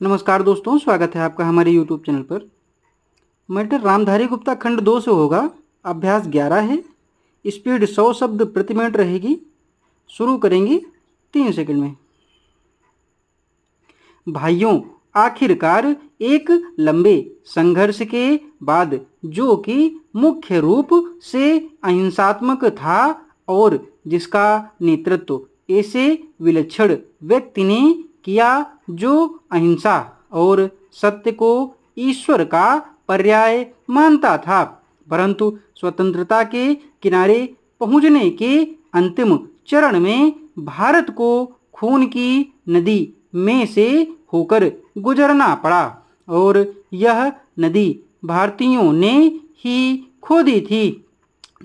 नमस्कार दोस्तों, स्वागत है आपका हमारे यूट्यूब चैनल पर। मैटर रामधारी गुप्ता खंड 2 से होगा। अभ्यास 11 है। स्पीड 100 शब्द प्रति मिनट रहेगी। शुरू करेंगे 3 सेकंड में। भाइयों, आखिरकार एक लंबे संघर्ष के बाद, जो कि मुख्य रूप से अहिंसात्मक था और जिसका नेतृत्व ऐसे विलक्षण व्यक्ति ने किया जो अहिंसा और सत्य को ईश्वर का पर्याय मानता था, परंतु स्वतंत्रता के किनारे पहुंचने के अंतिम चरण में भारत को खून की नदी में से होकर गुजरना पड़ा और यह नदी भारतीयों ने ही खोदी थी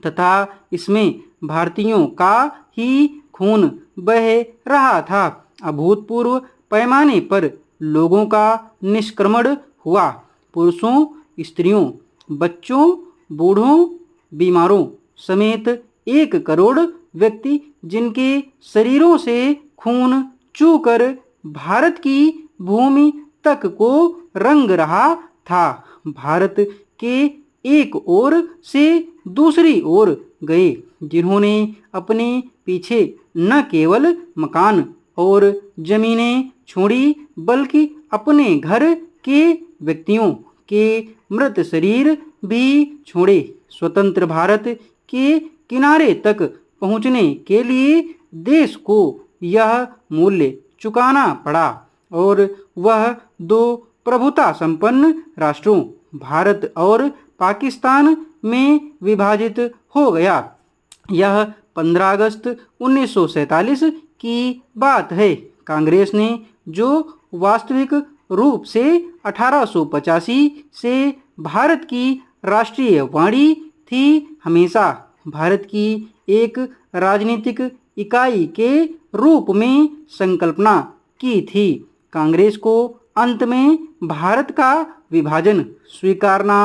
तथा इसमें भारतीयों का ही खून बह रहा था। अभूतपूर्व पैमाने पर लोगों का निष्क्रमण हुआ। पुरुषों, स्त्रियों, बच्चों, बूढ़ों, बीमारों समेत 1 करोड़ व्यक्ति, जिनके शरीरों से खून चूकर भारत की भूमि तक को रंग रहा था, भारत के एक ओर से दूसरी ओर गए, जिन्होंने अपने पीछे न केवल मकान और जमीनें छोड़ी बल्कि अपने घर के व्यक्तियों के मृत शरीर भी छोड़े। स्वतंत्र भारत के किनारे तक पहुंचने के लिए देश को यह मूल्य चुकाना पड़ा और वह 2 प्रभुता संपन्न राष्ट्रों भारत और पाकिस्तान में विभाजित हो गया। यह 15 अगस्त 1947 की बात है। कांग्रेस ने जो वास्तविक रूप से 1885 से भारत की राष्ट्रीय वाणी थी, हमेशा भारत की एक राजनीतिक इकाई के रूप में संकल्पना की थी। कांग्रेस को अंत में भारत का विभाजन स्वीकारना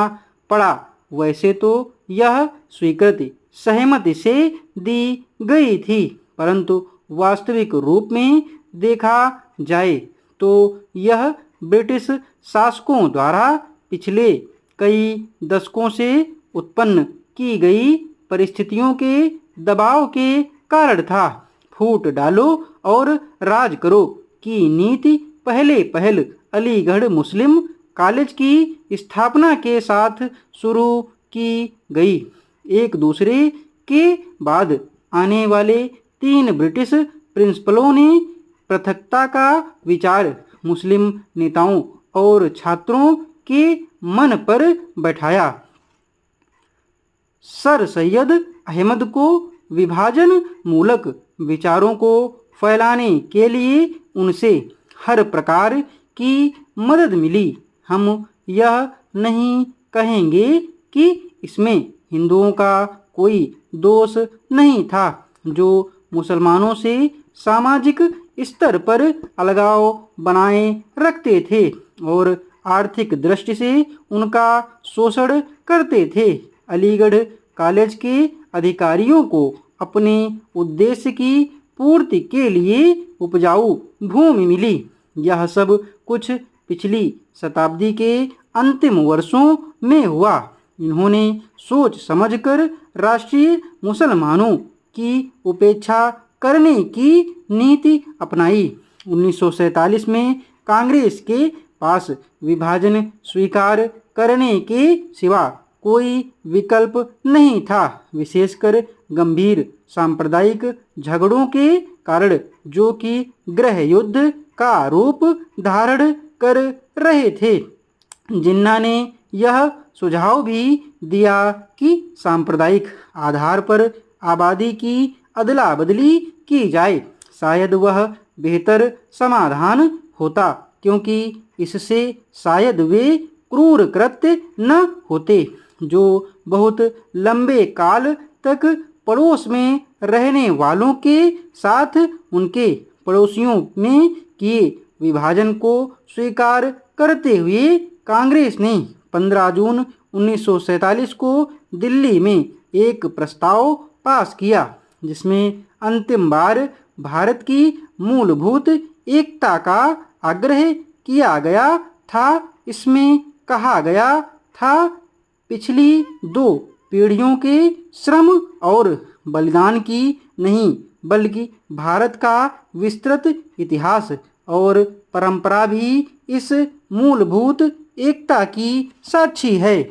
पड़ा। वैसे तो यह स्वीकृति सहमति से दी गई थी, परंतु वास्तविक रूप में देखा जाए तो यह ब्रिटिश शासकों द्वारा पिछले कई दशकों से उत्पन्न की गई परिस्थितियों के दबाव के कारण था। फूट डालो और राज करो की नीति पहल अलीगढ़ मुस्लिम कॉलेज की स्थापना के साथ शुरू की गई। एक दूसरे के बाद आने वाले 3 ब्रिटिश प्रिंसिपलों ने पृथकता का विचार मुस्लिम नेताओं और छात्रों के मन पर बैठाया। सर सैयद अहमद को विभाजन मूलक विचारों को फैलाने के लिए उनसे हर प्रकार की मदद मिली। हम यह नहीं कहेंगे कि इसमें हिंदुओं का कोई दोष नहीं था, जो मुसलमानों से सामाजिक स्तर पर अलगाव बनाए रखते थे और आर्थिक दृष्टि से उनका शोषण करते थे। अलीगढ़ कॉलेज के अधिकारियों को अपने उद्देश्य की पूर्ति के लिए उपजाऊ भूमि मिली। यह सब कुछ पिछली शताब्दी के अंतिम वर्षों में हुआ। इन्होंने सोच समझकर राष्ट्रीय मुसलमानों की उपेक्षा करने की नीति अपनाई। 1947 में कांग्रेस के पास विभाजन स्वीकार करने के सिवा कोई विकल्प नहीं था, विशेषकर गंभीर सांप्रदायिक झगड़ों के कारण, जो कि गृह युद्ध का रूप धारण कर रहे थे। जिन्ना ने यह सुझाव भी दिया कि सांप्रदायिक आधार पर आबादी की अदला बदली की जाए। शायद वह बेहतर समाधान होता, क्योंकि इससे शायद वे क्रूर कृत्य न होते जो बहुत लंबे काल तक पड़ोस में रहने वालों के साथ उनके पड़ोसियों ने किए। विभाजन को स्वीकार करते हुए कांग्रेस ने 15 जून 1947 को दिल्ली में एक प्रस्ताव पास किया, जिसमें अंतिम बार भारत की मूलभूत एकता का आग्रह किया गया था। इसमें कहा गया था पिछली 2 पीढ़ियों के श्रम और बलिदान की नहीं, बल्कि भारत का विस्तृत इतिहास और परंपरा भी इस मूलभूत एकता की साक्षी है।